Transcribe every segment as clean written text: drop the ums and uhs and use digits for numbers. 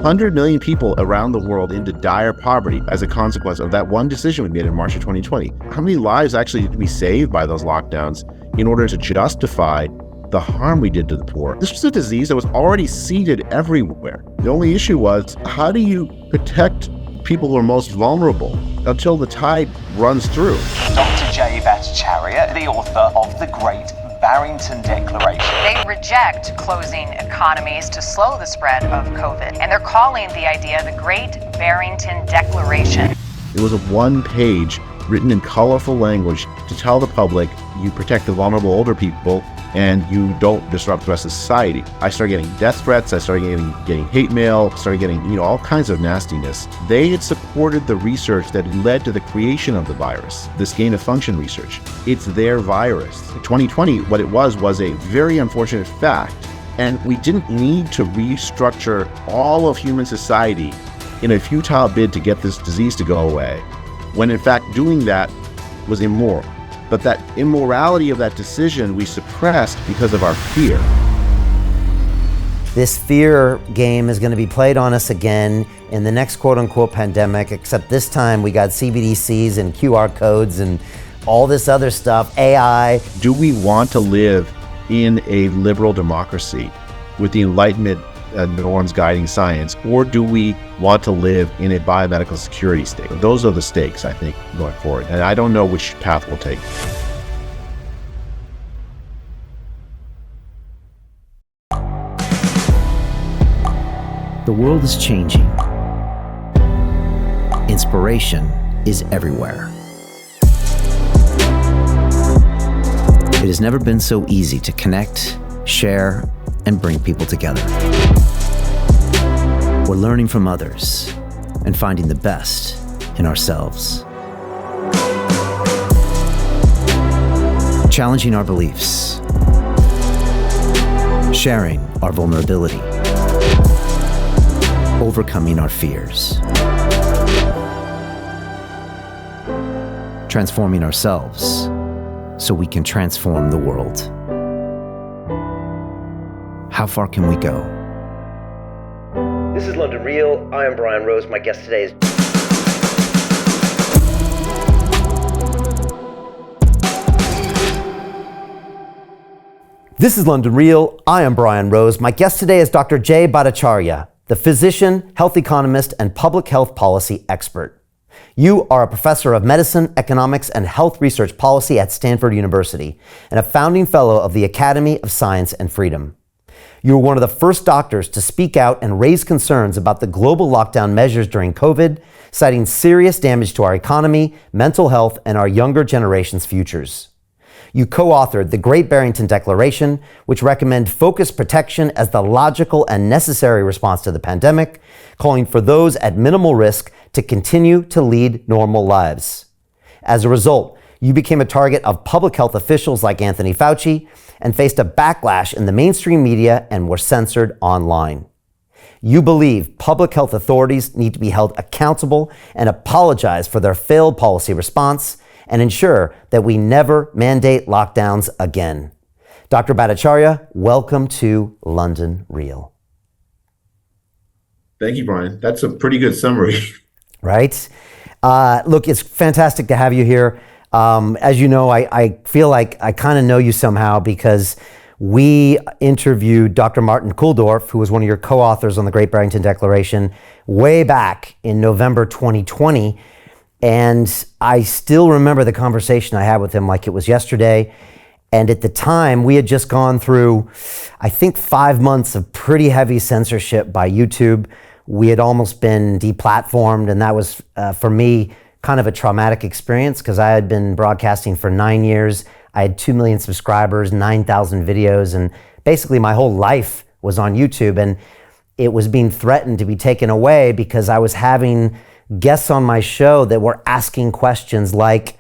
100 million people around the world into dire poverty as a consequence of that one decision we made in March of 2020. How many lives actually did we save by those lockdowns in order to justify the harm we did to the poor? This was a disease that was already seeded everywhere. The only issue was, how do you protect people who are most vulnerable until the tide runs through? Dr. Jay Bhattacharya, the author of the great Barrington Declaration. They reject closing economies to slow the spread of COVID, and they're calling the idea the Great Barrington Declaration. It was a one-page written in colorful language to tell the public you protect the vulnerable older people and you don't disrupt the rest of society. I started getting death threats, I started getting hate mail, started getting all kinds of nastiness. They had supported the research that led to the creation of the virus, this gain of function research. It's their virus. 2020, what it was a very unfortunate fact, and we didn't need to restructure all of human society in a futile bid to get this disease to go away, when in fact doing that was immoral. But that immorality of that decision we suppressed because of our fear. This fear game is going to be played on us again in the next quote-unquote pandemic, except this time we got CBDCs and QR codes and all this other stuff, AI. Do we want to live in a liberal democracy with the Enlightenment norms guiding science, or do we want to live in a biomedical security state? Those are the stakes, I think, going forward. And I don't know which path we'll take. The world is changing. Inspiration is everywhere. It has never been so easy to connect, share, and bring people together. We're learning from others and finding the best in ourselves. Challenging our beliefs. Sharing our vulnerability. Overcoming our fears. Transforming ourselves so we can transform the world. How far can we go? This is London Real. I am Brian Rose. My guest today is... This is London Real. I am Brian Rose. My guest today is Dr. Jay Bhattacharya, the physician, health economist, and public health policy expert. You are a professor of medicine, economics, and health research policy at Stanford University, and a founding fellow of the Academy of Science and Freedom. You were one of the first doctors to speak out and raise concerns about the global lockdown measures during COVID, citing serious damage to our economy, mental health, and our younger generation's futures. You co-authored the Great Barrington Declaration, which recommended focused protection as the logical and necessary response to the pandemic, calling for those at minimal risk to continue to lead normal lives. As a result, you became a target of public health officials like Anthony Fauci and faced a backlash in the mainstream media and were censored online. You believe public health authorities need to be held accountable and apologize for their failed policy response and ensure that we never mandate lockdowns again. Dr. Bhattacharya, welcome to London Real. Thank you, Brian. That's a pretty good summary. Right? Look, it's fantastic to have you here. As you know, I feel like I kind of know you somehow because we interviewed Dr. Martin Kulldorff, who was one of your co-authors on the Great Barrington Declaration, way back in November 2020. And I still remember the conversation I had with him like it was yesterday. And at the time, we had just gone through, I think, 5 months of pretty heavy censorship by YouTube. We had almost been deplatformed, and that was, for me, kind of a traumatic experience because I had been broadcasting for 9 years. I had 2 million subscribers, 9,000 videos, and basically my whole life was on YouTube. And it was being threatened to be taken away because I was having guests on my show that were asking questions like,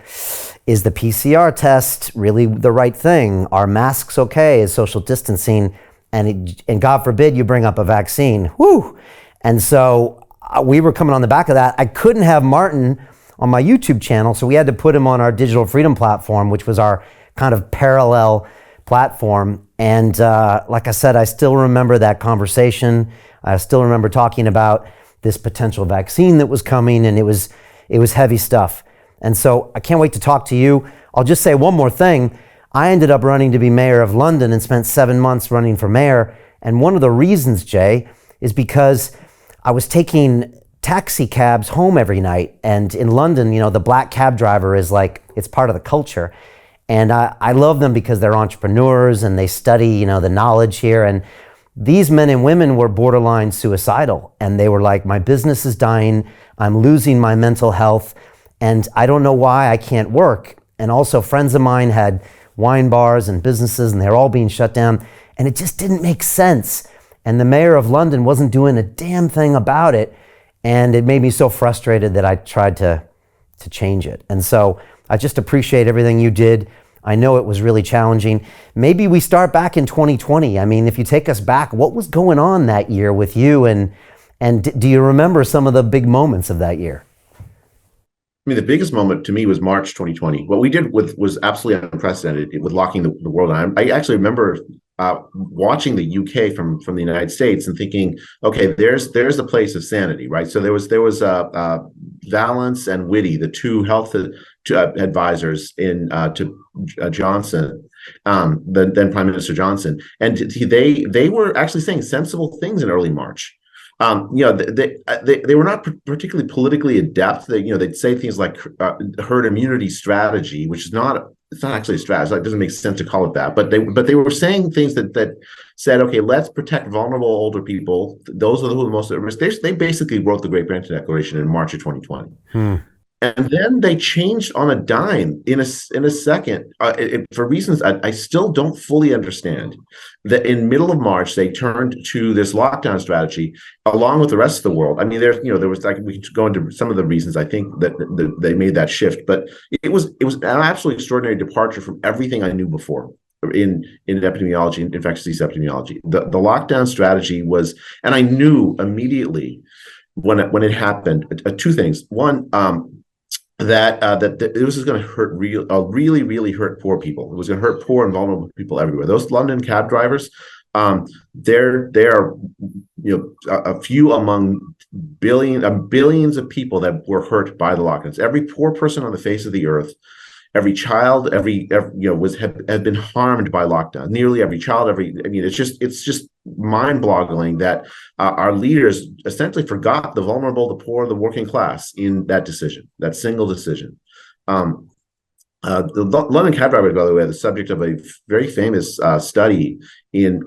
is the PCR test really the right thing? Are masks okay? Is social distancing? And God forbid you bring up a vaccine. Whew. And so we were coming on the back of that. I couldn't have Martin on my YouTube channel, so we had to put him on our Digital Freedom platform, which was our kind of parallel platform. And like I said, I still remember that conversation. I still remember talking about this potential vaccine that was coming, and it was heavy stuff. And so I can't wait to talk to you. I'll just say one more thing. I ended up running to be mayor of London and spent 7 months running for mayor. And one of the reasons, Jay, is because I was taking taxi cabs home every night. And in London, the black cab driver is like, it's part of the culture. And I love them because they're entrepreneurs and they study, the knowledge here. And these men and women were borderline suicidal. And they were like, my business is dying. I'm losing my mental health. And I don't know why I can't work. And also friends of mine had wine bars and businesses, and they're all being shut down. And it just didn't make sense. And the mayor of London wasn't doing a damn thing about it. And it made me so frustrated that I tried to change it. And so I just appreciate everything you did. I know it was really challenging. Maybe we start back in 2020. I mean, if you take us back, what was going on that year with you? And do you remember some of the big moments of that year? I mean, the biggest moment to me was March 2020. What we did was absolutely unprecedented with locking the world down. I actually remember watching the UK from the United States and thinking, okay, there's the place of sanity, right? So there was Valence and Whitty, the two health advisors to Johnson, then Prime Minister Johnson, and they were actually saying sensible things in early March. They were not particularly politically adept. They'd say things like herd immunity strategy, which is not. It's not actually a strategy. It doesn't make sense to call it that. But they were saying things that said, okay, let's protect vulnerable older people. Those are the most at risk. They basically wrote the Great Barrington Declaration in March of 2020. And then they changed on a dime in a second for reasons I still don't fully understand. That in middle of March they turned to this lockdown strategy along with the rest of the world. I mean, there was we could go into some of the reasons I think that they made that shift, but it was an absolutely extraordinary departure from everything I knew before in epidemiology and infectious disease epidemiology. The lockdown strategy was, and I knew immediately when it happened, two things. One. That this is going to hurt really hurt poor people. It was going to hurt poor and vulnerable people everywhere. Those London cab drivers, they're a few among billions of people that were hurt by the lockdowns. Every poor person on the face of the earth, every child, have been harmed by lockdown. Nearly every child, it's just mind-boggling that our leaders essentially forgot the vulnerable, the poor, the working class in that decision, that single decision. The London cab drivers, by the way, are the subject of a very famous study in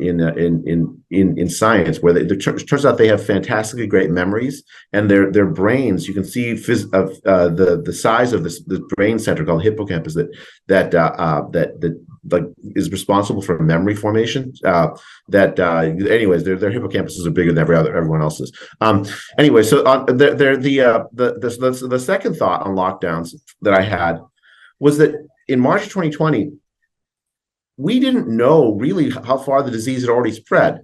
science, where it turns out they have fantastically great memories, and their brains, you can see the size of the brain center called hippocampus that is responsible for memory formation. Anyways, their hippocampus are bigger than everyone else's. Anyway, so the second thought on lockdowns that I had was that in March of 2020, we didn't know really how far the disease had already spread.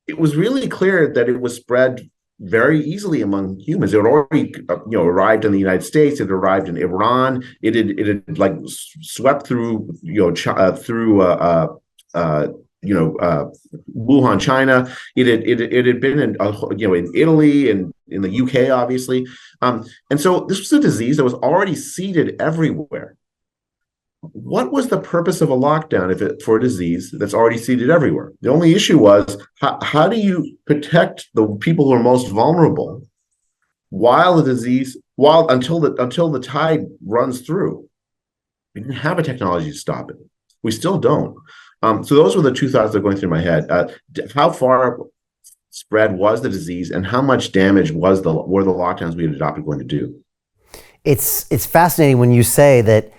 It was really clear that it was spread very easily among humans. It had already, arrived in the United States. It had arrived in Iran. It had like swept through, Wuhan, China. It had been in Italy and in the UK, obviously. And so this was a disease that was already seeded everywhere. What was the purpose of a lockdown for a disease that's already seeded everywhere? The only issue was how do you protect the people who are most vulnerable until the tide runs through? We didn't have a technology to stop it. We still don't. So those were the two thoughts that are going through my head. How far spread was the disease, and how much damage were the lockdowns we had adopted going to do? It's fascinating when you say that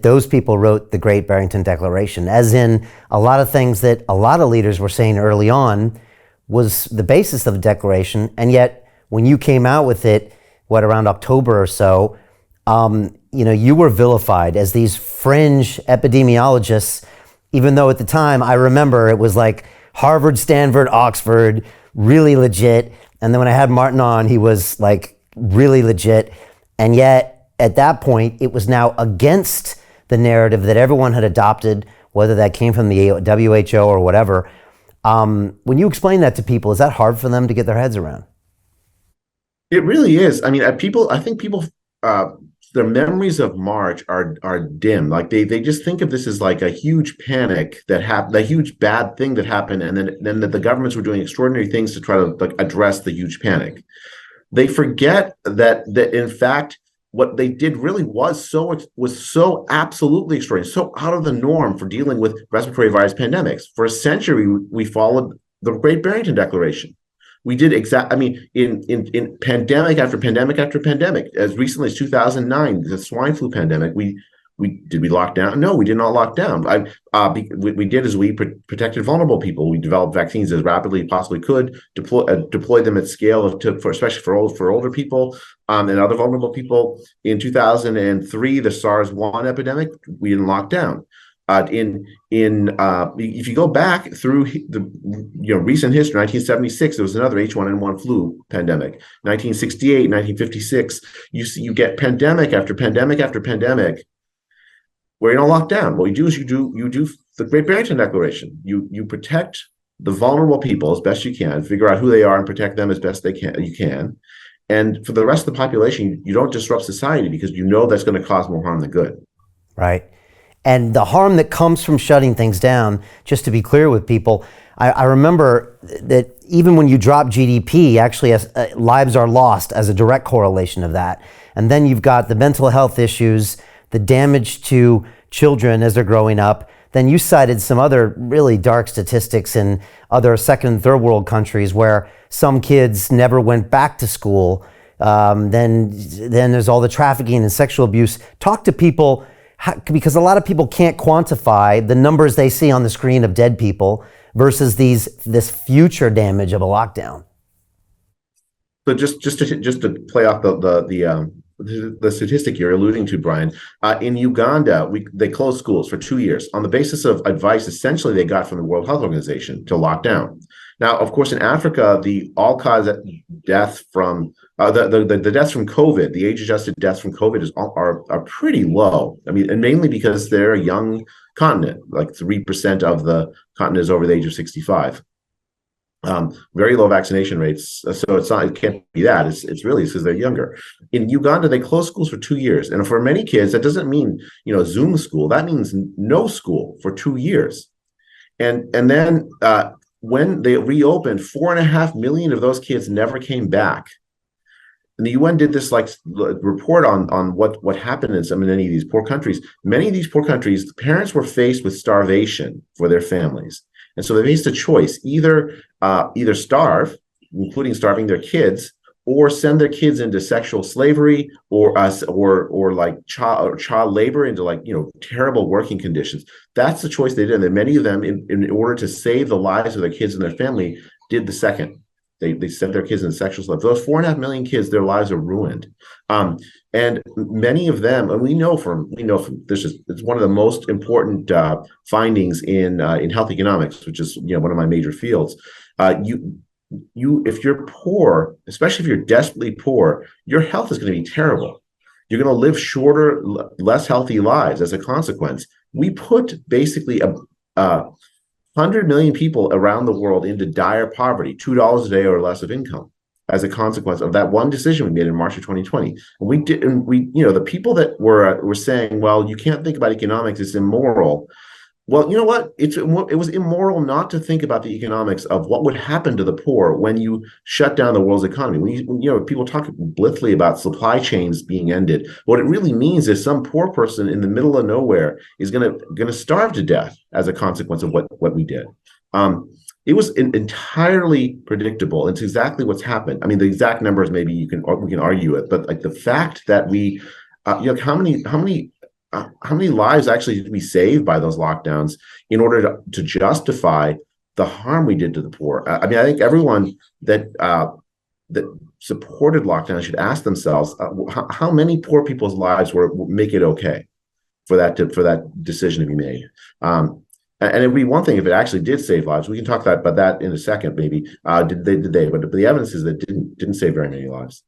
those people wrote the Great Barrington Declaration, as in a lot of things that a lot of leaders were saying early on was the basis of the declaration. And yet when you came out with it, around October or so, you were vilified as these fringe epidemiologists, even though at the time I remember it was like Harvard, Stanford, Oxford, really legit. And then when I had Martin on, he was like really legit. And yet at that point, it was now against the narrative that everyone had adopted, whether that came from the WHO or whatever. When you explain that to people, is that hard for them to get their heads around? It really is. I mean, I think people, their memories of March are dim. Like they just think of this as like a huge panic that happened, a huge bad thing that happened, and then that the governments were doing extraordinary things to try to like address the huge panic. They forget that in fact what they did really was so absolutely extraordinary, so out of the norm for dealing with respiratory virus pandemics. For a century, we followed the Great Barrington Declaration. We did I mean, in pandemic after pandemic after pandemic, as recently as 2009, the swine flu pandemic, we lock down? No, we did not lock down. We did as we protected vulnerable people. We developed vaccines as rapidly as possibly could, deployed them at scale especially for older people and other vulnerable people. In 2003, the SARS-1 epidemic, we didn't lock down. If you go back through the recent history, 1976 there was another H1N1 flu pandemic. 1968, 1956, you get pandemic after pandemic after pandemic where you don't lock down. What you do is you do the Great Barrington Declaration. You protect the vulnerable people as best you can, figure out who they are and protect them as best you can. And for the rest of the population, you don't disrupt society because you know that's going to cause more harm than good. Right. And the harm that comes from shutting things down, just to be clear with people, I remember that even when you drop GDP, actually lives are lost as a direct correlation of that. And then you've got the mental health issues, the damage to children as they're growing up. Then you cited some other really dark statistics in other second and third world countries where some kids never went back to school. Then there's all the trafficking and sexual abuse. Talk to people, because a lot of people can't quantify the numbers they see on the screen of dead people versus this future damage of a lockdown. So just to play off the statistic you're alluding to, Brian, in Uganda, they closed schools for 2 years on the basis of advice essentially they got from the World Health Organization to lock down. Now, of course, in Africa, the all-cause death from the deaths from COVID, the age-adjusted deaths from COVID are pretty low. I mean, and mainly because they're a young continent, like 3% of the continent is over the age of 65. Very low vaccination rates, so it can't be that. It's really because they're younger. In Uganda, they closed schools for 2 years, and for many kids, that doesn't mean Zoom school. That means no school for 2 years, and then when they reopened, 4.5 million of those kids never came back. And the UN did this report on what happened in many of these poor countries. Many of these poor countries, the parents were faced with starvation for their families. And so they faced a choice, either starve, including starving their kids, or send their kids into sexual slavery or child labor into terrible working conditions. That's the choice they did. And many of them, in order to save the lives of their kids and their family, did the second. They sent their kids into sexual slavery. Those 4.5 million kids, their lives are ruined. And many of them, and we know from this it's one of the most important findings in health economics, which is one of my major fields. If you're poor, especially if you're desperately poor, your health is going to be terrible. You're going to live shorter, less healthy lives as a consequence. We put basically 100 million people around the world into dire poverty, $2 a day or less of income, as a consequence of that one decision we made in March of 2020. And the people that were saying, well, you can't think about economics, it's immoral. Well, you know what? It was immoral not to think about the economics of what would happen to the poor when you shut down the world's economy. When people talk blithely about supply chains being ended, what it really means is some poor person in the middle of nowhere is going to starve to death as a consequence of what we did. It was entirely predictable. It's exactly what's happened. I mean, the exact numbers maybe we can argue it, but the fact that we, how many lives actually did we save by those lockdowns in order to justify the harm we did to the poor? I mean, I think everyone that supported lockdown should ask themselves how many poor people's lives make it okay for that decision to be made. And it'd be one thing if it actually did save lives. We can talk about that in a second, maybe. Did they? But the evidence is that it didn't save very many lives.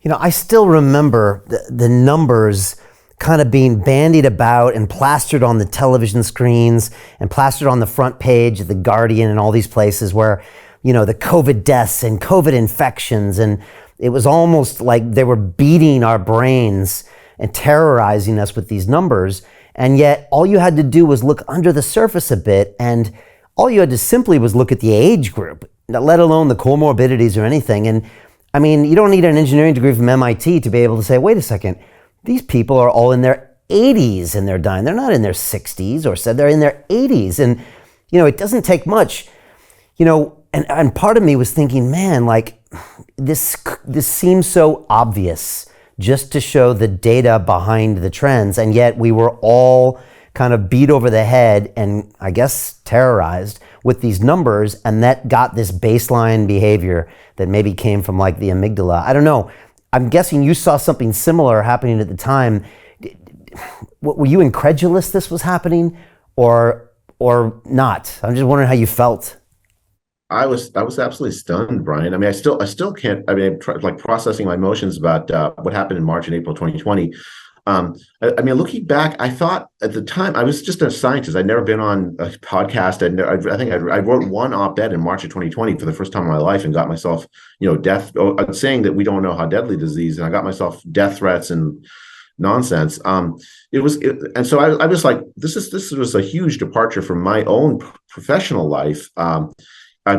I still remember the numbers kind of being bandied about and plastered on the television screens and plastered on the front page of The Guardian and all these places where, the COVID deaths and COVID infections, and it was almost like they were beating our brains and terrorizing us with these numbers. And yet all you had to do was look under the surface a bit, and all you had to simply was look at the age group, let alone the comorbidities or anything. And I mean, you don't need an engineering degree from MIT to be able to say, wait a second, these people are all in their 80s and they're dying. They're not in their 60s, or said they're in their 80s. And, it doesn't take much, and part of me was thinking, man, like this seems so obvious just to show the data behind the trends. And yet we were all kind of beat over the head and I guess terrorized with these numbers. And that got this baseline behavior that maybe came from like the amygdala. I don't know. I'm guessing you saw something similar happening at the time. Were you incredulous this was happening or not? I'm just wondering how you felt. I was absolutely stunned, Brian. I mean, I still can't. I mean, I'm processing my emotions about what happened in March and April 2020. I mean, looking back, I thought at the time I was just a scientist. I'd never been on a podcast. I think I wrote one op-ed in March of 2020 for the first time in my life, and got myself, saying that we don't know how deadly disease, and I got myself death threats and nonsense. And so I was like, this was a huge departure from my own professional life.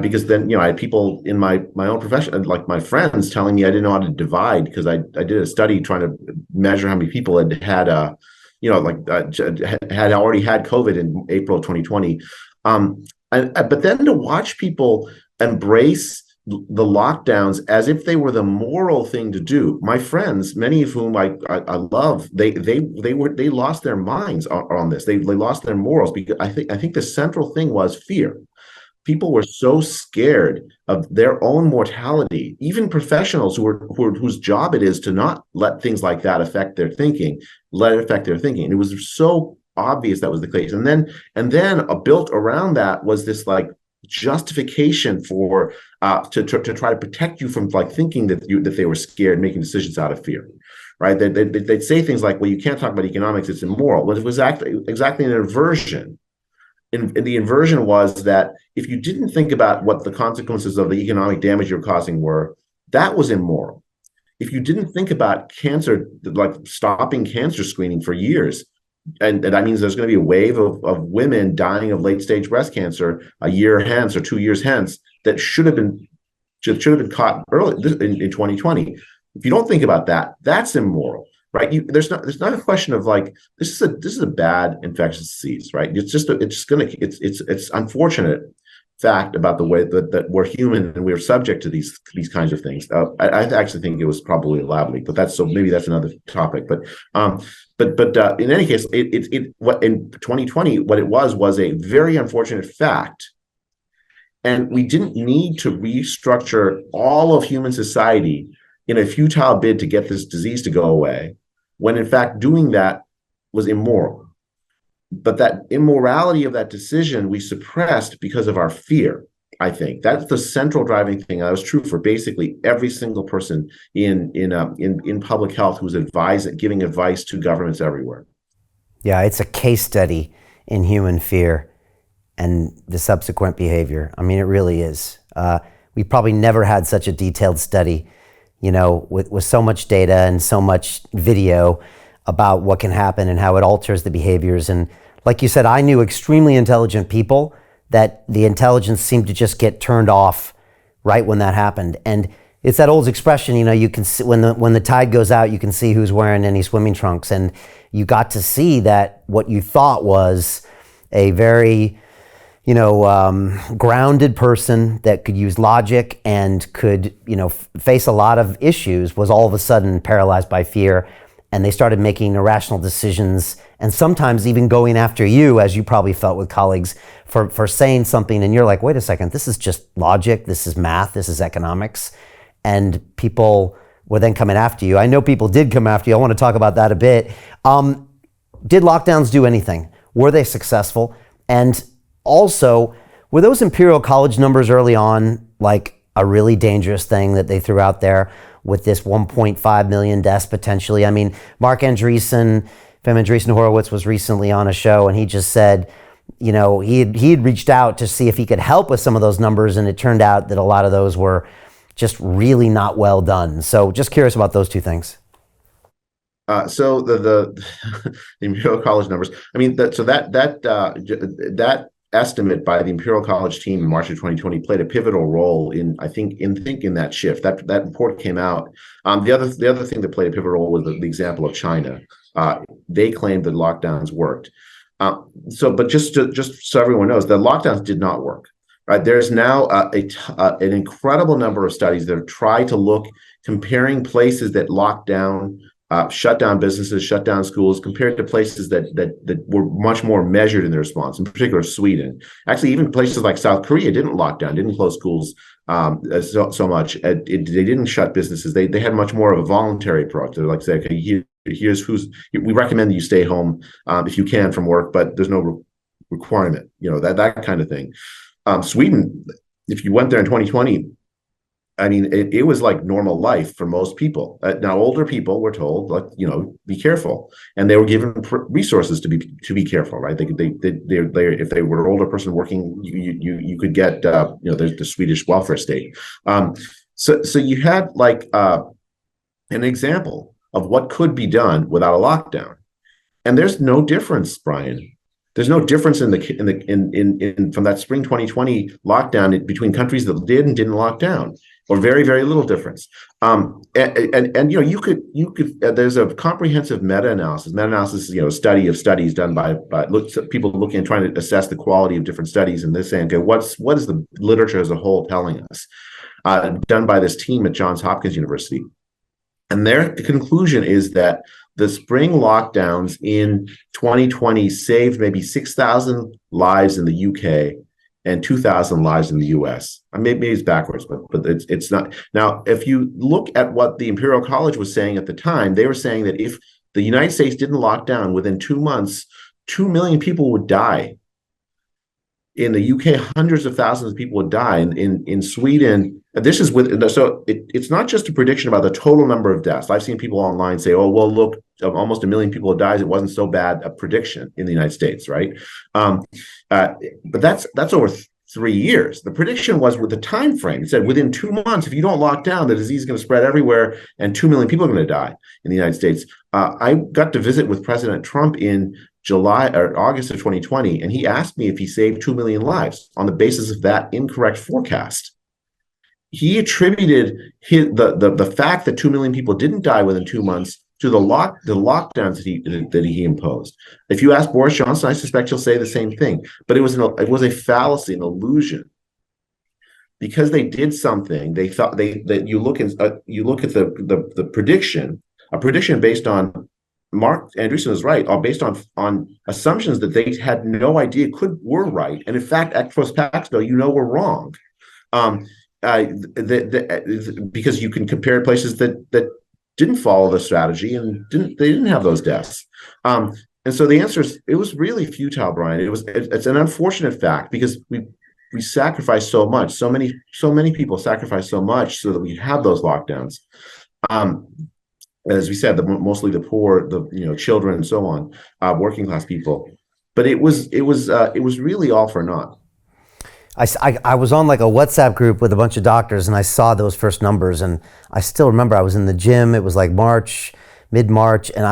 Because then, I had people in my own profession, like my friends, telling me I didn't know how to divide, because I did a study trying to measure how many people had already had COVID in April of 2020. But then to watch people embrace the lockdowns as if they were the moral thing to do. My friends, many of whom I love, they lost their minds on this. They lost their morals, because I think the central thing was fear. People were so scared of their own mortality, even professionals whose job it is to not let things like that affect their thinking, And it was so obvious that was the case. And then built around that was this like justification for to try to protect you from like thinking that they were scared, making decisions out of fear. Right? They'd say things like, well, you can't talk about economics, it's immoral. But it was exactly an inversion. And the inversion was that if you didn't think about what the consequences of the economic damage you're causing were, that was immoral. If you didn't think about cancer, like stopping cancer screening for years, and that means there's going to be a wave of women dying of late stage breast cancer a year hence or 2 years hence that should have been caught early in 2020. If you don't think about that, that's immoral. Right? There's not a question of like this is a bad infectious disease, right? It's unfortunate fact about the way that we're human and we're subject to these kinds of things. I actually think it was probably a lab leak, but maybe that's another topic. But in any case, what in 2020 what it was a very unfortunate fact, and we didn't need to restructure all of human society in a futile bid to get this disease to go away, when in fact doing that was immoral. But that immorality of that decision we suppressed because of our fear. I think that's the central driving thing. That was true for basically every single person in public health who's giving advice to governments everywhere. Yeah, it's a case study in human fear and the subsequent behavior. I mean, it really is. We probably never had such a detailed study, with so much data and so much video about what can happen and how it alters the behaviors. And like you said, I knew extremely intelligent people that the intelligence seemed to just get turned off right when that happened. And it's that old expression, you can see when the tide goes out, you can see who's wearing any swimming trunks. And you got to see that what you thought was a very grounded person that could use logic and could, face a lot of issues was all of a sudden paralyzed by fear. And they started making irrational decisions and sometimes even going after you, as you probably felt with colleagues, for saying something. And you're like, wait a second, this is just logic. This is math. This is economics. And people were then coming after you. I know people did come after you. I want to talk about that a bit. Did lockdowns do anything? Were they successful? And also, were those Imperial College numbers early on like a really dangerous thing that they threw out there with this 1.5 million deaths potentially? I mean, Mark Andreessen Andreessen Horowitz was recently on a show, and he just said, you know, he had reached out to see if he could help with some of those numbers, and it turned out that a lot of those were just really not well done. So just curious about those two things. So the Imperial College numbers. I mean, that estimate by the Imperial College team in March of 2020 played a pivotal role in that shift. That report came out. The other thing that played a pivotal role was the example of China. They claimed that lockdowns worked. But just so everyone knows, the lockdowns did not work. Right? There's now an incredible number of studies that have tried to look, comparing places that locked down, shut down businesses, shut down schools, compared to places that were much more measured in their response, in particular Sweden. Actually, even places like South Korea didn't lock down, didn't close schools so much. They didn't shut businesses. They had much more of a voluntary approach. They're like, say, okay, we recommend that you stay home if you can from work, but there's no requirement, that kind of thing. Sweden, if you went there in 2020, I mean, it was like normal life for most people. Now, older people were told, like, be careful, and they were given resources to be careful, right? They if they were an older person working, you could get there's the Swedish welfare state. So you had like an example of what could be done without a lockdown, and there's no difference, Brian. There's no difference in from that spring 2020 lockdown between countries that did and didn't lock down, or very, very little difference. You could there's a comprehensive meta-analysis. Meta-analysis is a study of studies done by people looking and trying to assess the quality of different studies, and they're saying, okay, what is the literature as a whole telling us? Done by this team at Johns Hopkins University, and their conclusion is that the spring lockdowns in 2020 saved maybe 6,000 lives in the UK and 2,000 lives in the US. Maybe it's backwards, but it's not. Now, if you look at what the Imperial College was saying at the time, they were saying that if the United States didn't lock down within 2 months, 2 million people would die. In the UK, hundreds of thousands of people would die. In Sweden, this is it's not just a prediction about the total number of deaths. I've seen people online say, "Oh, well, look, almost 1 million people have died. It wasn't so bad a prediction in the United States, right?" But that's over 3 years. The prediction was with the time frame. It said within 2 months, if you don't lock down, the disease is going to spread everywhere, and 2 million people are going to die in the United States. I got to visit with President Trump in July or August of 2020, and he asked me if he saved 2 million lives on the basis of that incorrect forecast. He attributed the fact that 2 million people didn't die within 2 months to the lockdowns that he imposed. If you ask Boris Johnson, I suspect he'll say the same thing. But it was a fallacy, an illusion, because they did something. They thought that you look at the prediction, a prediction based on. Mark Andreessen is right, all based on assumptions that they had no idea were right, and in fact, ex post facto, were wrong, because you can compare places that didn't follow the strategy and didn't have those deaths, and so the answer is it was really futile, Brian. It's an unfortunate fact because we sacrificed so much, so many people sacrificed so much so that we have those lockdowns. As we said, mostly the poor, the children, and so on, working class people. But it was really all for naught. I was on like a WhatsApp group with a bunch of doctors, and I saw those first numbers, and I still remember I was in the gym. It was like mid-March, and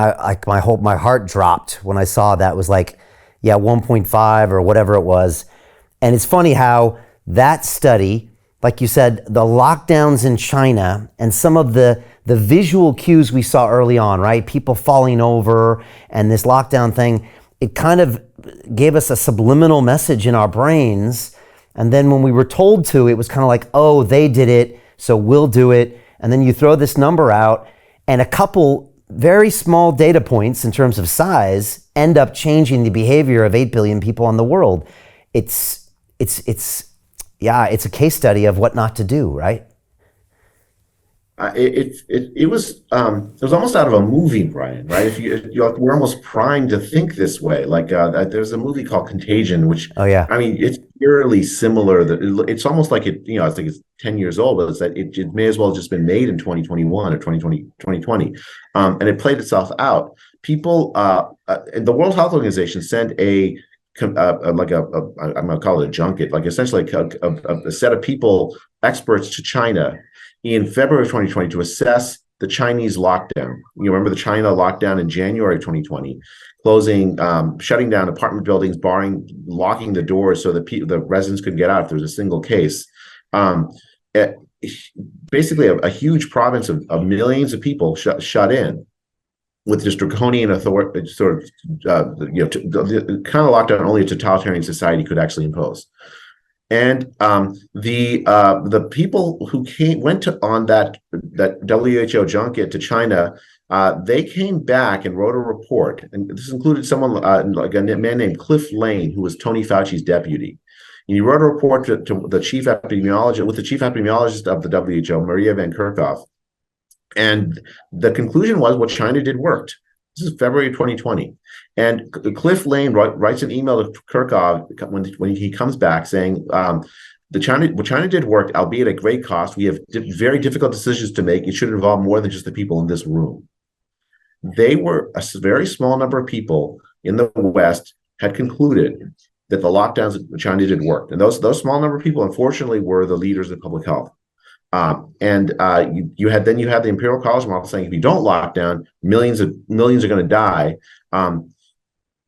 my heart dropped when I saw that. It was like 1.5 or whatever it was. And it's funny how that study, like you said, the lockdowns in China and some of the visual cues we saw early on, right? People falling over and this lockdown thing, it kind of gave us a subliminal message in our brains. And then when we were told to, it was kind of like, oh, they did it, so we'll do it. And then you throw this number out, and a couple very small data points in terms of size end up changing the behavior of 8 billion people in the world. It's a case study of what not to do, right? It was almost out of a movie, Brian. Right? We're almost primed to think this way. Like there's a movie called Contagion, which I mean, eerily similar. That it's almost like it, I think it's 10 years old, but it's that it may as well have just been made in 2021 or 2020. And it played itself out. People, the World Health Organization sent I'm going to call it a junket, like essentially a set of people, experts to China in February of 2020 to assess the Chinese lockdown. You remember the China lockdown in January of 2020, closing, shutting down apartment buildings, locking the doors so that the residents couldn't get out if there was a single case. Basically, a huge province of millions of people shut in with this draconian authority, sort of, the kind of lockdown only a totalitarian society could actually impose. And the people who went on that WHO junket to China, they came back and wrote a report, and this included someone like a man named Cliff Lane, who was Tony Fauci's deputy. And he wrote a report to the chief epidemiologist of the WHO, Maria Van Kerkhove. And the conclusion was what China did worked. This is February 2020. And Cliff Lane writes an email to Kerkhove when he comes back saying, what China did worked, albeit at great cost. We have very difficult decisions to make. It should involve more than just the people in this room. They were a very small number of people in the West had concluded that the lockdowns that China did worked. And those small number of people, unfortunately, were the leaders of public health. You had the Imperial College model saying if you don't lock down, millions are going to die.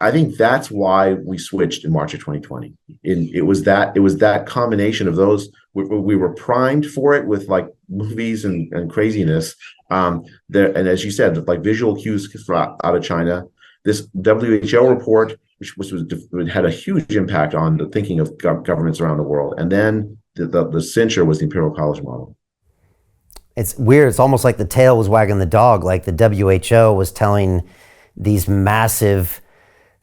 I think that's why we switched in March of 2020. It was that combination of those. We were primed for it with like movies and craziness. And as you said, like visual cues out of China. This WHO report, which had a huge impact on the thinking of governments around the world, and then the censure was the Imperial College model. It's weird. It's almost like the tail was wagging the dog. Like the WHO was telling these massive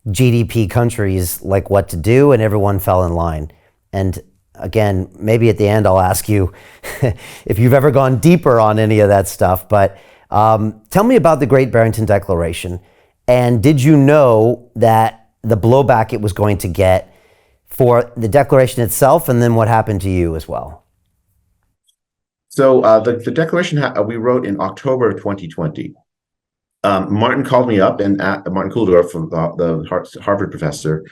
GDP countries like what to do, and everyone fell in line. And again, maybe at the end I'll ask you if you've ever gone deeper on any of that stuff. But tell me about the Great Barrington Declaration. And did you know that the blowback it was going to get for the declaration itself, and then what happened to you as well? So the declaration we wrote in October of 2020. Martin called me up, and Martin Kulldorff, the Harvard professor,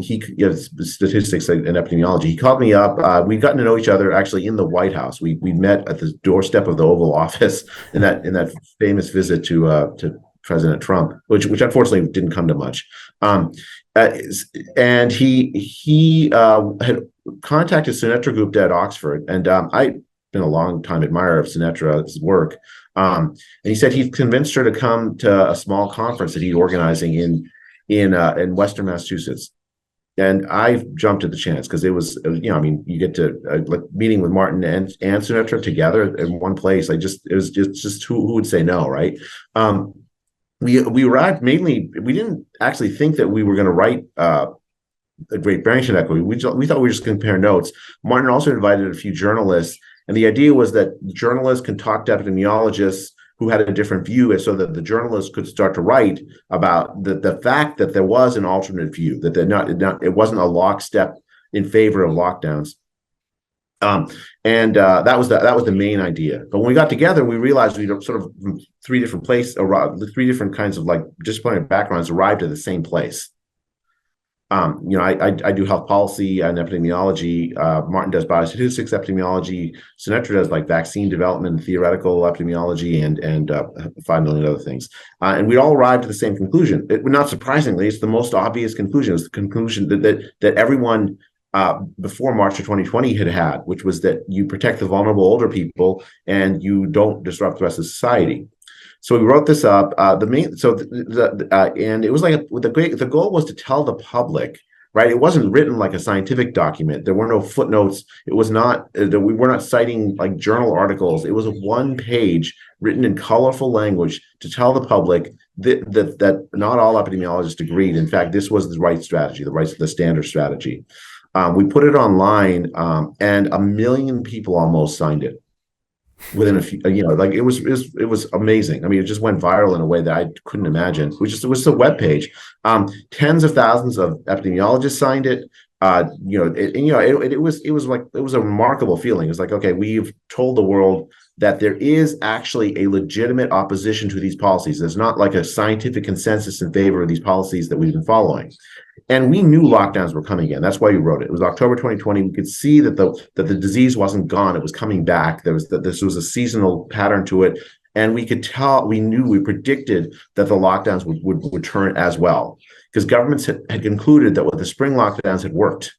he statistics and epidemiology. He called me up. We'd gotten to know each other actually in the White House. We met at the doorstep of the Oval Office in that famous visit to President Trump, which unfortunately didn't come to much. And he had contacted Sinetra Gupta at Oxford, and I've been a long time admirer of Sinetra's work. And he said he'd convinced her to come to a small conference that he's organizing in Western Massachusetts. And I jumped at the chance because it was, you get to like meeting with Martin and Sinetra together in one place. It was just who would say no, right? We arrived mainly. We didn't actually think that we were going to write a Great Barrington Declaration. We thought we were just going to compare notes. Martin also invited a few journalists, and the idea was that journalists can talk to epidemiologists who had a different view, so that the journalists could start to write about the fact that there was an alternate view, that it wasn't a lockstep in favor of lockdowns. That was the main idea. But when we got together, we realized we sort of from three different kinds of like disciplinary backgrounds arrived at the same place. I do health policy and epidemiology. Martin does biostatistics epidemiology. Sinetra does like vaccine development and theoretical epidemiology and 5 million other things. And we all arrived at the same conclusion. Not surprisingly, it's the most obvious conclusion. It's the conclusion that everyone before March of 2020 had, which was that you protect the vulnerable older people and you don't disrupt the rest of society. So we wrote this up. And it was like the goal was to tell the public, right? It wasn't written like a scientific document. There were no footnotes. It was not that we were not citing like journal articles. It was a one page written in colorful language to tell the public that not all epidemiologists agreed. In fact, this was the right strategy, the standard strategy. We put it online, and 1 million people almost signed it within a few. It was amazing. I mean, it just went viral in a way that I couldn't imagine. It was a web page. Tens of thousands of epidemiologists signed it. It was a remarkable feeling. It was like, okay, we've told the world that there is actually a legitimate opposition to these policies. There's not like a scientific consensus in favor of these policies that we've been following. And we knew lockdowns were coming again. That's why we wrote it. It was October 2020. We could see that the disease wasn't gone. It was coming back. This was a seasonal pattern to it. And we could tell, we predicted that the lockdowns would return as well, because governments had concluded that with the spring lockdowns had worked.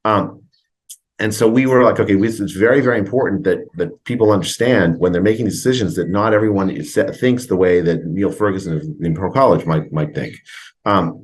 And so we were like, okay, it's very, very important that people understand when they're making decisions that not everyone thinks the way that Neil Ferguson of Imperial College might think. The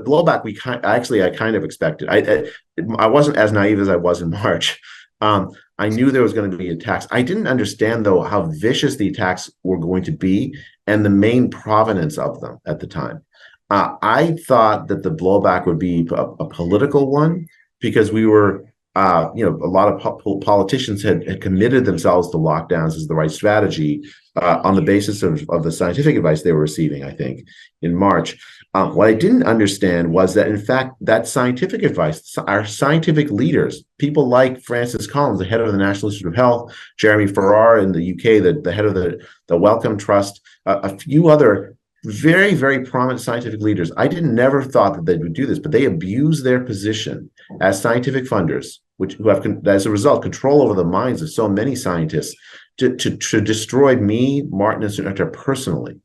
blowback I kind of expected. I wasn't as naive as I was in March. I knew there was going to be attacks. I didn't understand, though, how vicious the attacks were going to be and the main provenance of them at the time. I thought that the blowback would be a political one, because we were, a lot of politicians had committed themselves to lockdowns as the right strategy on the basis of the scientific advice they were receiving, I think, in March. What I didn't understand was that, in fact, that scientific advice, our scientific leaders, people like Francis Collins, the head of the National Institute of Health, Jeremy Farrar in the UK, the head of the Wellcome Trust, a few other very, very prominent scientific leaders. I never thought that they would do this, but they abuse their position as scientific funders, who have, as a result, control over the minds of so many scientists to destroy me, Martin, and Sunetta personally.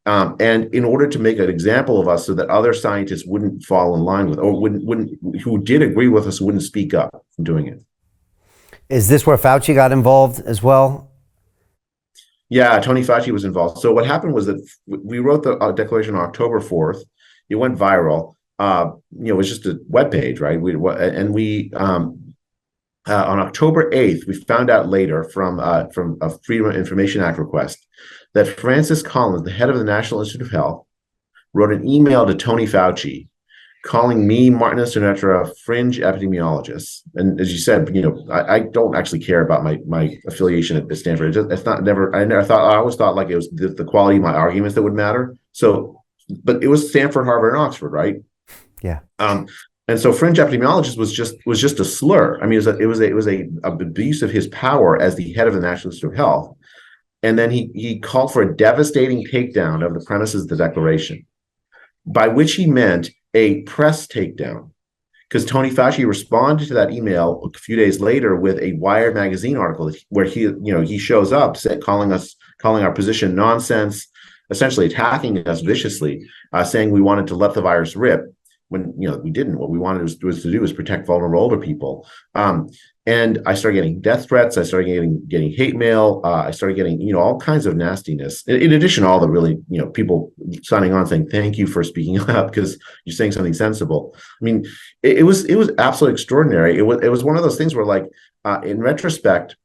And in order to make an example of us so that other scientists wouldn't fall in line with, or who did agree with us, wouldn't speak up from doing it. Is this where Fauci got involved as well? Yeah, Tony Fauci was involved. So what happened was that we wrote the declaration on October 4th. It went viral. It was just a webpage, right? On October 8th, we found out later from a Freedom of Information Act request that Francis Collins, the head of the National Institute of Health, wrote an email to Tony Fauci calling me, Martin and Sunetta, fringe epidemiologists. And as you said, I don't actually care about my affiliation at Stanford. I always thought like it was the quality of my arguments that would matter. So, but it was Stanford, Harvard, and Oxford, right? Yeah. And so fringe epidemiologist was just a slur. I mean, it was a abuse of his power as the head of the National Institute of Health. And then he called for a devastating takedown of the premises of the declaration, by which he meant a press takedown, because Tony Fauci responded to that email a few days later with a Wired magazine article where he shows up calling our position nonsense, essentially attacking us viciously, saying we wanted to let the virus rip when we didn't. What we wanted was to do was protect vulnerable older people. And I started getting death threats. I started getting hate mail. I started getting all kinds of nastiness. In addition to all the really people signing on saying thank you for speaking up because you're saying something sensible. I mean, it was absolutely extraordinary. It was one of those things where, like, in retrospect,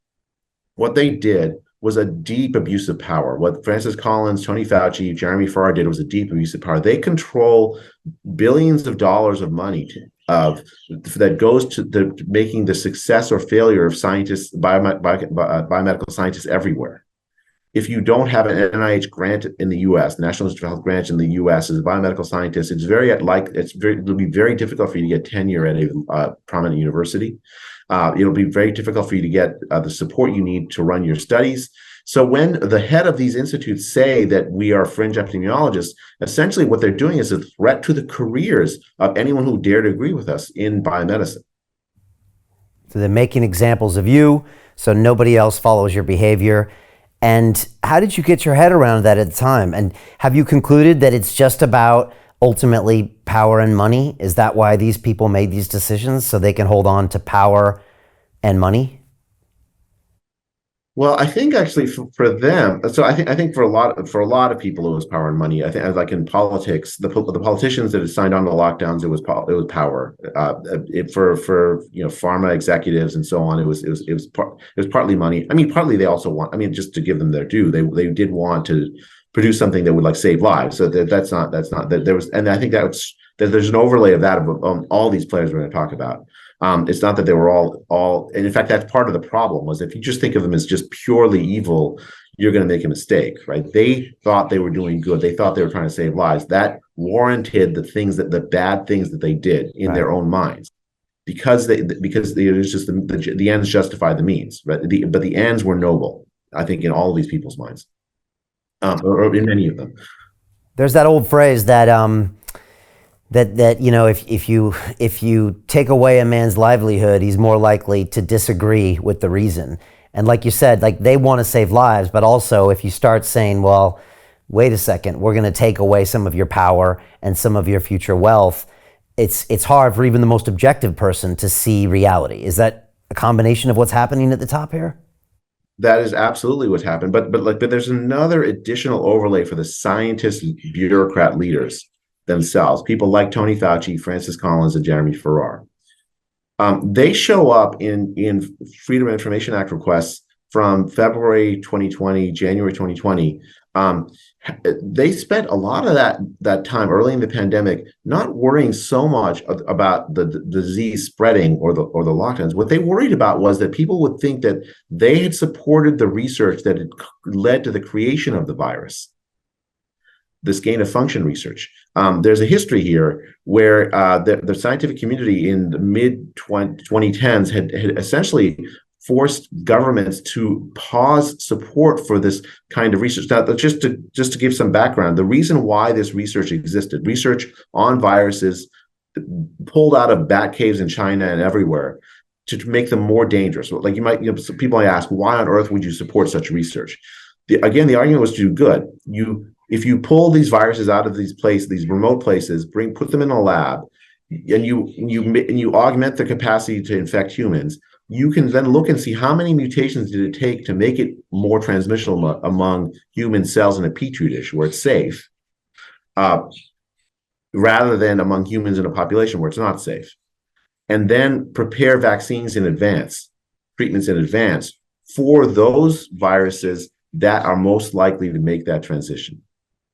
what they did was a deep abuse of power. What Francis Collins, Tony Fauci, Jeremy Farrar did was a deep abuse of power. They control billions of dollars of money that goes to making the success or failure of scientists, biomedical scientists everywhere. If you don't have an NIH grant in the U.S., National Institute of Health grant in the U.S. as a biomedical scientist, it'll be very difficult for you to get tenure at a prominent university. It'll be very difficult for you to get the support you need to run your studies. So when the head of these institutes say that we are fringe epidemiologists, essentially what they're doing is a threat to the careers of anyone who dare to agree with us in biomedicine. So they're making examples of you so nobody else follows your behavior. And how did you get your head around that at the time? And have you concluded that it's just about ultimately power and money? Is that why these people made these decisions, so they can hold on to power and money? Well, I think actually for them, so I think for a lot of people it was power and money. I think, like in politics, the politicians that had signed on to lockdowns, it was power. For pharma executives and so on, it was partly money. I mean, partly they also want. I mean, just to give them their due, they did want to produce something that would like save lives. So that's not that there was, and I think that there's an overlay of that on all these players we're going to talk about. It's not that they were all, and in fact, that's part of the problem. Was if you just think of them as just purely evil, you're going to make a mistake, right? They thought they were doing good. They thought they were trying to save lives. That warranted the bad things that they did in their own minds, because it was just the ends justify the means, but the ends were noble, I think, in all of these people's minds, or in many of them. There's that old phrase that if you take away a man's livelihood, he's more likely to disagree with the reason. And like you said, like, they want to save lives, but also if you start saying, well, wait a second, we're going to take away some of your power and some of your future wealth, it's hard for even the most objective person to see reality. Is that a combination of what's happening at the top here? That is absolutely what's happened. But there's another additional overlay for the scientist bureaucrat leaders themselves, people like Tony Fauci, Francis Collins, and Jeremy Farrar. They show up in Freedom of Information Act requests from February 2020, January 2020. They spent a lot of that time early in the pandemic not worrying so much about the disease spreading or the lockdowns. What they worried about was that people would think that they had supported the research that had led to the creation of the virus, this gain of function research. There's a history here where the scientific community in the mid 2010s had essentially forced governments to pause support for this kind of research. Now, just to give some background, the reason why this research existed, research on viruses pulled out of bat caves in China and everywhere to make them more dangerous. Like people might ask, why on earth would you support such research? The argument was to do good. If you pull these viruses out of these remote places, put them in a lab, and you augment the capacity to infect humans, you can then look and see how many mutations did it take to make it more transmissible among human cells in a petri dish where it's safe, rather than among humans in a population where it's not safe. And then prepare vaccines in advance, treatments in advance for those viruses that are most likely to make that transition,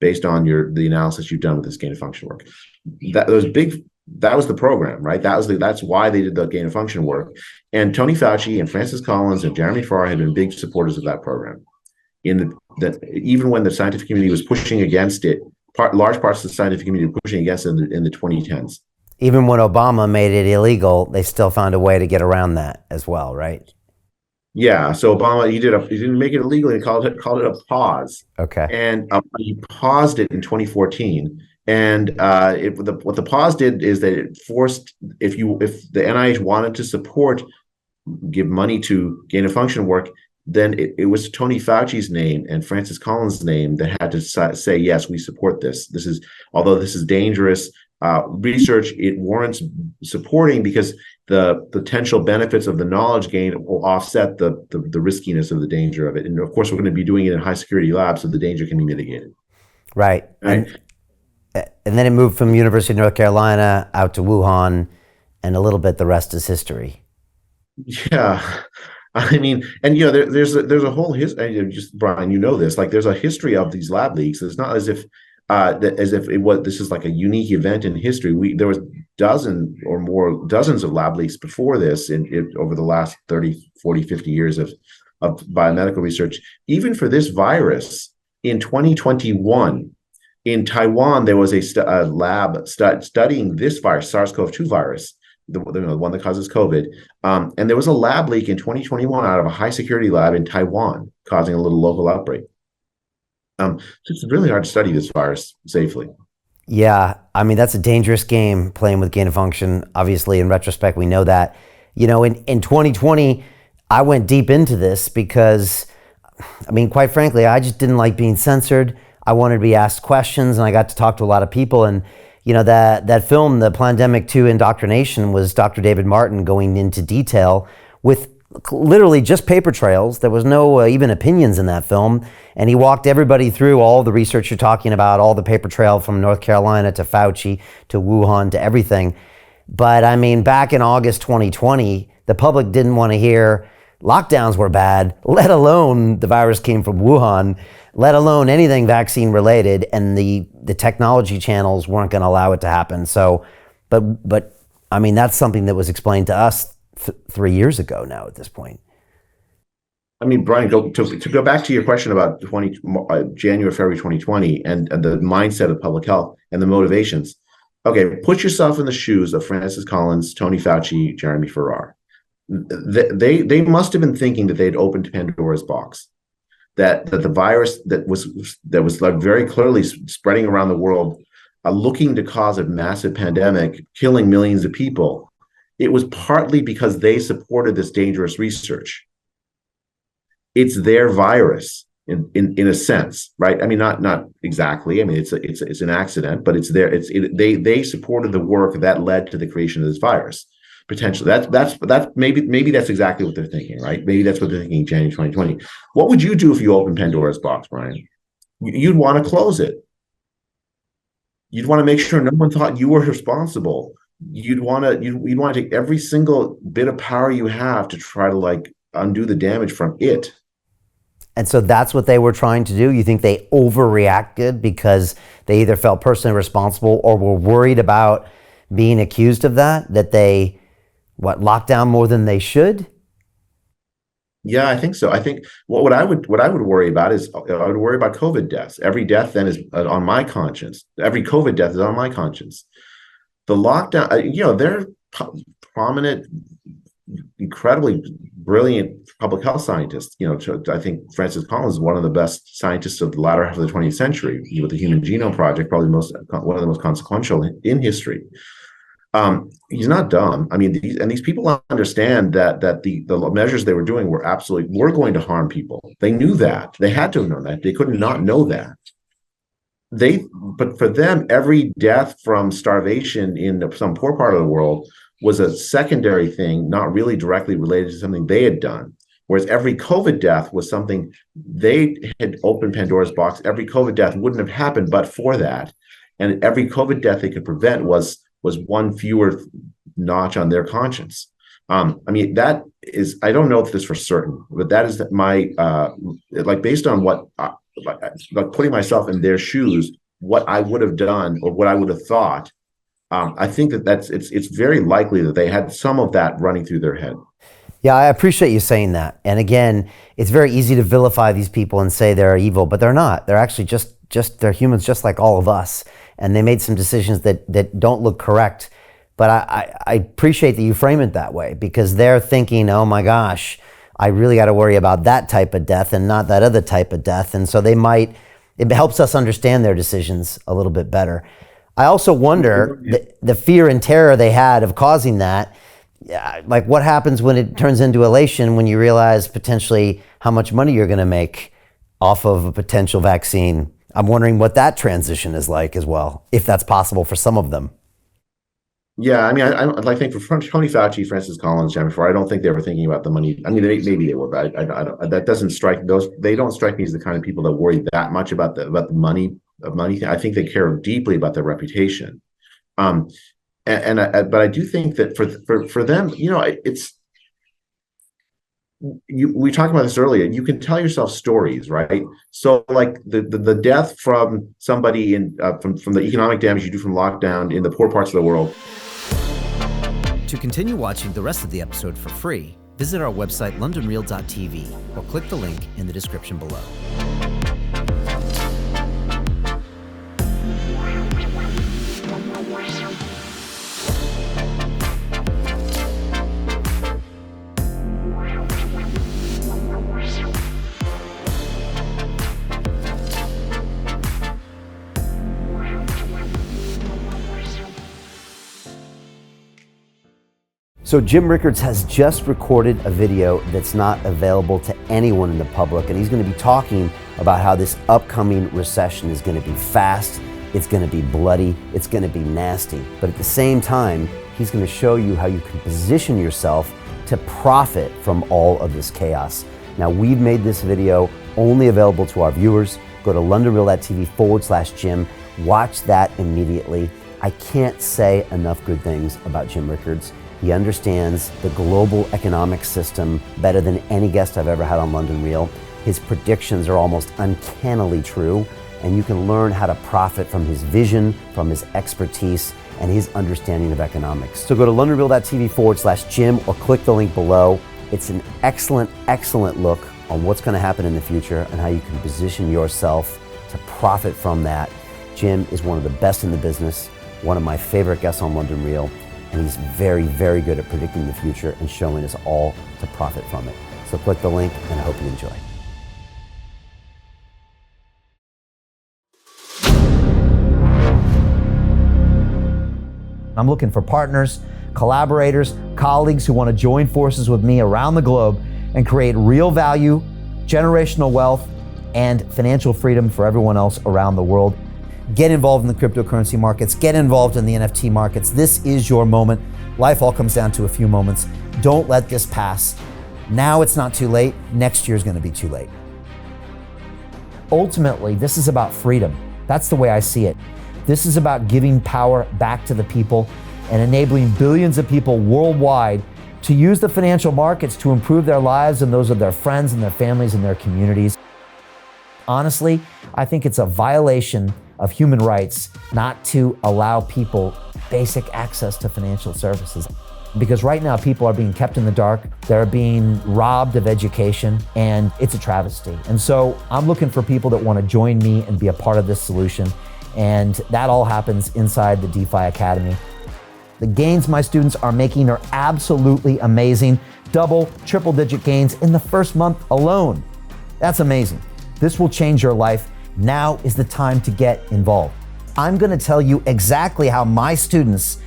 based on the analysis you've done with this gain of function work. That was the program, right? That's why they did the gain of function work. And Tony Fauci and Francis Collins and Jeremy Farrar had been big supporters of that program. Even when the scientific community was pushing against it, large parts of the scientific community were pushing against it in the 2010s. Even when Obama made it illegal, they still found a way to get around that as well, right? Yeah, so Obama, he didn't make it illegal. He called it a pause. Okay. And he paused it in 2014. And what the pause did is that it forced, if the NIH wanted to give money to gain of function work, then it was Tony Fauci's name and Francis Collins' name that had to say, yes, we support this. Although this is dangerous research, it warrants supporting because the potential benefits of the knowledge gain will offset the riskiness of the danger of it. And of course, we're going to be doing it in high security labs, so the danger can be mitigated. Right. And then it moved from University of North Carolina out to Wuhan, and a little bit the rest is history. Yeah. I mean, and there's a whole history. Just Brian, this. Like, there's a history of these lab leaks. It's not as if this is like a unique event in history. There was dozens of lab leaks before this over the last 30, 40, 50 years of biomedical research. Even for this virus, in 2021, in Taiwan, there was a lab studying this virus, SARS-CoV-2 virus, the one that causes COVID. And there was a lab leak in 2021 out of a high security lab in Taiwan, causing a little local outbreak. So it's really hard to study this virus safely. Yeah, I mean, that's a dangerous game, playing with gain of function. Obviously, in retrospect, we know that. In 2020, I went deep into this because, I mean, quite frankly, I just didn't like being censored. I wanted to be asked questions, and I got to talk to a lot of people. And that film, The Plandemic 2 Indoctrination, was Dr. David Martin going into detail with literally just paper trails. There was no even opinions in that film. And he walked everybody through all the research you're talking about, all the paper trail from North Carolina to Fauci to Wuhan to everything. But I mean, back in August 2020, the public didn't want to hear lockdowns were bad, let alone the virus came from Wuhan, let alone anything vaccine related, and the technology channels weren't going to allow it to happen. So, but I mean, that's something that was explained to us 3 years ago now at this point. I mean, Brian, to go back to your question about January, February 2020 and the mindset of public health and the motivations. Okay, put yourself in the shoes of Francis Collins, Tony Fauci, Jeremy Farrar. They must have been thinking that they'd opened Pandora's box, that the virus that was like very clearly spreading around the world, looking to cause a massive pandemic, killing millions of people. It was partly because they supported this dangerous research. It's their virus in a sense, right? I mean, not exactly. I mean, it's an accident, but it's there. They supported the work that led to the creation of this virus. Potentially, that's maybe that's exactly what they're thinking, right? Maybe that's what they're thinking in January 2020. What would you do if you opened Pandora's box, Brian? You'd want to close it. You'd want to make sure no one thought you were responsible. You'd want to take every single bit of power you have to try to like undo the damage from it. And so that's what they were trying to do? You think they overreacted because they either felt personally responsible or were worried about being accused of that they, locked down more than they should? Yeah, I think so. I think what I would worry about is I would worry about COVID deaths. Every death then is on my conscience. Every COVID death is on my conscience. The lockdown, they're prominent, incredibly brilliant public health scientists. I think Francis Collins is one of the best scientists of the latter half of the 20th century with the Human Genome Project, probably one of the most consequential in history. He's not dumb. I mean, these people understand that the measures they were doing were going to harm people. They knew that. They had to have known that. They couldn't not know that. But for them, every death from starvation in some poor part of the world was a secondary thing, not really directly related to something they had done. Whereas every COVID death was something they had opened Pandora's box. Every COVID death wouldn't have happened but for that. And every COVID death they could prevent was one fewer notch on their conscience. I mean, that is, I don't know if this for certain, but that is my, based on what, like putting myself in their shoes, what I would have done or what I would have thought. I think it's very likely that they had some of that running through their head. Yeah, I appreciate you saying that. And again, it's very easy to vilify these people and say they're evil, but they're not. They're actually they're humans just like all of us. And they made some decisions that don't look correct. But I appreciate that you frame it that way, because they're thinking, oh my gosh, I really got to worry about that type of death and not that other type of death. And so it helps us understand their decisions a little bit better. I also wonder the fear and terror they had of causing that. Like what happens when it turns into elation, when you realize potentially how much money you're going to make off of a potential vaccine? I'm wondering what that transition is like as well, if that's possible for some of them. Yeah, I mean, I think for Tony Fauci, Francis Collins, Jeremy Farrar, I don't think they were thinking about the money. I mean, maybe they were, but I don't, that doesn't strike those. They don't strike me as the kind of people that worry that much about the money. I think they care deeply about their reputation. But I do think that for them, we talked about this earlier. You can tell yourself stories, right? So, like the death from somebody from the economic damage you do from lockdown in the poor parts of the world. To continue watching the rest of the episode for free, visit our website londonreal.tv or click the link in the description below. So Jim Rickards has just recorded a video that's not available to anyone in the public, and he's going to be talking about how this upcoming recession is going to be fast, it's going to be bloody, it's going to be nasty. But at the same time, he's going to show you how you can position yourself to profit from all of this chaos. Now, we've made this video only available to our viewers. Go to londonreal.tv/Jim. Watch that immediately. I can't say enough good things about Jim Rickards. He understands the global economic system better than any guest I've ever had on London Real. His predictions are almost uncannily true, and you can learn how to profit from his vision, from his expertise, and his understanding of economics. So go to londonreal.tv/Jim or click the link below. It's an excellent, excellent look on what's going to happen in the future and how you can position yourself to profit from that. Jim is one of the best in the business, one of my favorite guests on London Real, and he's very, very good at predicting the future and showing us all to profit from it. So click the link, and I hope you enjoy. I'm looking for partners, collaborators, colleagues who want to join forces with me around the globe and create real value, generational wealth, and financial freedom for everyone else around the world. Get involved in the cryptocurrency markets, get involved in the NFT markets. This is your moment. Life all comes down to a few moments. Don't let this pass. Now it's not too late. Next year is going to be too late. Ultimately, this is about freedom. That's the way I see it. This is about giving power back to the people and enabling billions of people worldwide to use the financial markets to improve their lives and those of their friends and their families and their communities. Honestly, I think it's a violation of human rights not to allow people basic access to financial services. Because right now people are being kept in the dark, they're being robbed of education, and it's a travesty. And so I'm looking for people that want to join me and be a part of this solution. And that all happens inside the DeFi Academy. The gains my students are making are absolutely amazing. Double, triple digit gains in the first month alone. That's amazing. This will change your life. Now is the time to get involved. I'm going to tell you exactly how my students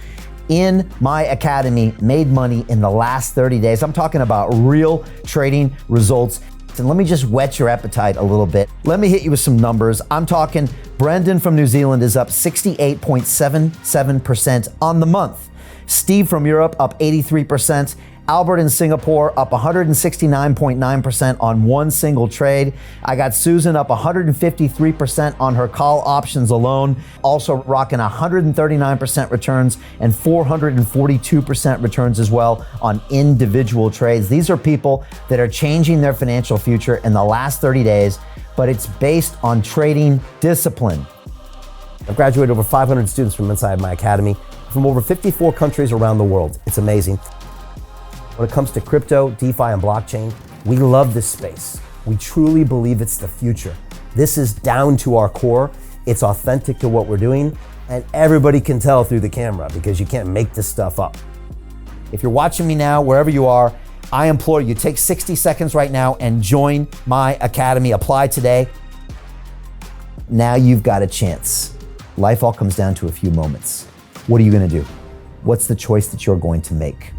in my academy made money in the last 30 days. I'm talking about real trading results. And let me just whet your appetite a little bit. Let me hit you with some numbers. I'm talking Brendan from New Zealand is up 68.77% on the month. Steve from Europe up 83%. Albert in Singapore up 169.9% on one single trade. I got Susan up 153% on her call options alone, also rocking 139% returns and 442% returns as well on individual trades. These are people that are changing their financial future in the last 30 days, but it's based on trading discipline. I've graduated over 500 students from inside my academy from over 54 countries around the world. It's amazing. When it comes to crypto, DeFi, and blockchain, we love this space. We truly believe it's the future. This is down to our core. It's authentic to what we're doing, and everybody can tell through the camera because you can't make this stuff up. If you're watching me now, wherever you are, I implore you, take 60 seconds right now and join my academy. Apply today. Now you've got a chance. Life all comes down to a few moments. What are you going to do? What's the choice that you're going to make?